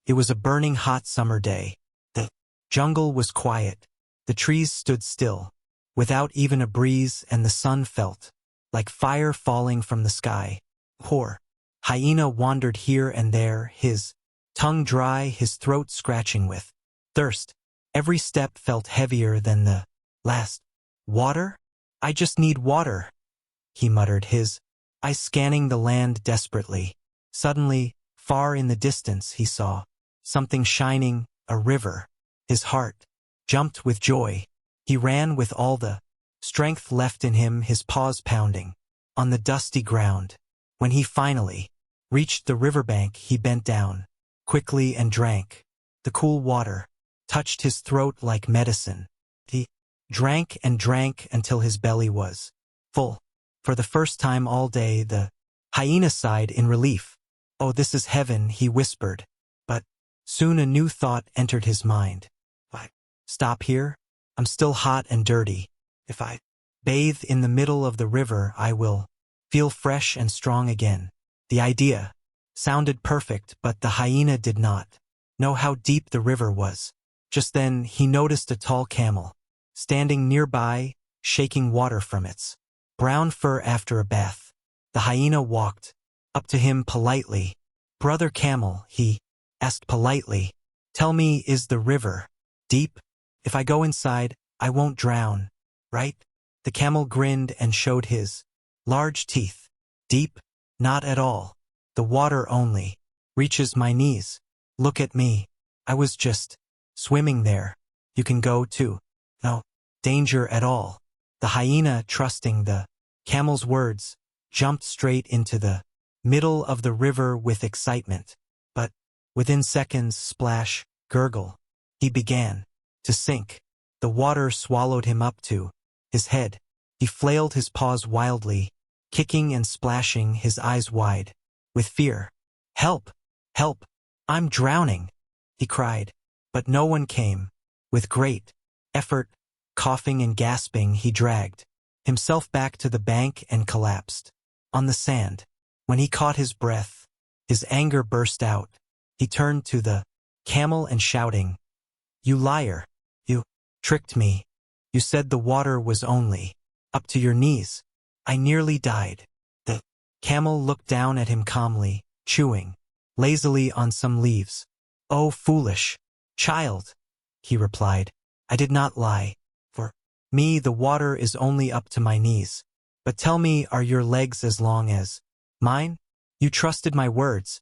It was a burning hot summer day. The jungle was quiet. The trees stood still, without even a breeze, and the sun felt like fire falling from the sky. Poor hyena wandered here and there, his tongue dry, his throat scratching with thirst. Every step felt heavier than the last. Water? I just need water, he muttered, his eyes scanning the land desperately. Suddenly, far in the distance, he saw something shining, a river. His heart jumped with joy. He ran with all the strength left in him, his paws pounding on the dusty ground. When he finally reached the riverbank, he bent down quickly and drank. The cool water touched his throat like medicine. He drank and drank until his belly was full. For the first time all day, the hyena sighed in relief. "Oh, this is heaven," he whispered. But soon a new thought entered his mind. "If I stop here, I'm still hot and dirty. If I bathe in the middle of the river, I will feel fresh and strong again." The idea sounded perfect, but the hyena did not know how deep the river was. Just then, he noticed a tall camel standing nearby, shaking water from its brown fur after a bath. The hyena walked up to him politely. "Brother Camel," he asked politely, "tell me, is the river deep? If I go inside, I won't drown, right?" The camel grinned and showed his large teeth. "Deep? Not at all. The water only reaches my knees. Look at me. I was just swimming there. You can go too. No danger at all." The hyena, trusting the camel's words, jumped straight into the middle of the river with excitement. But within seconds, splash, gurgle, he began to sink. The water swallowed him up to his head. He flailed his paws wildly, kicking and splashing, his eyes wide with fear. "Help! Help! I'm drowning!" he cried. But no one came. With great effort, coughing and gasping, he dragged himself back to the bank and collapsed on the sand. When he caught his breath, his anger burst out. He turned to the camel and shouting, "You liar! You tricked me. You said the water was only up to your knees. I nearly died." The camel looked down at him calmly, chewing lazily on some leaves. "Oh, foolish child," he replied, "I did not lie. For me, the water is only up to my knees. But tell me, are your legs as long as mine? You trusted my words,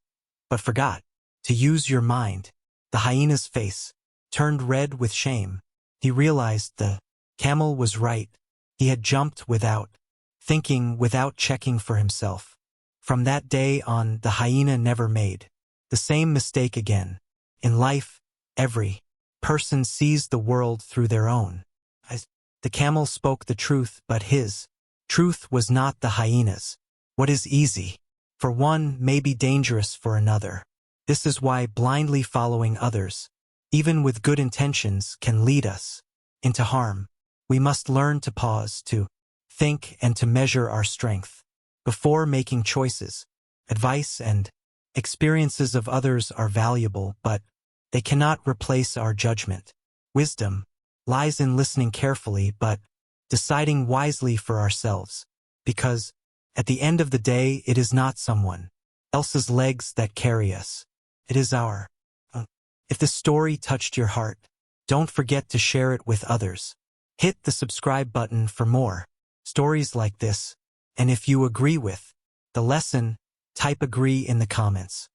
but forgot to use your mind." The hyena's face turned red with shame. He realized the camel was right. He had jumped without thinking, without checking for himself. From that day on, the hyena never made the same mistake again. In life, every person sees the world through their own eyes. The camel spoke the truth, but his truth was not the hyena's. What is easy for one may be dangerous for another. This is why blindly following others, even with good intentions, can lead us into harm. We must learn to pause, to think, and to measure our strength before making choices. Advice and experiences of others are valuable, but they cannot replace our judgment. Wisdom lies in listening carefully but deciding wisely for ourselves, because at the end of the day, it is not someone else's legs that carry us. It is our own. If this story touched your heart, don't forget to share it with others. Hit the subscribe button for more stories like this, and if you agree with the lesson, type agree in the comments.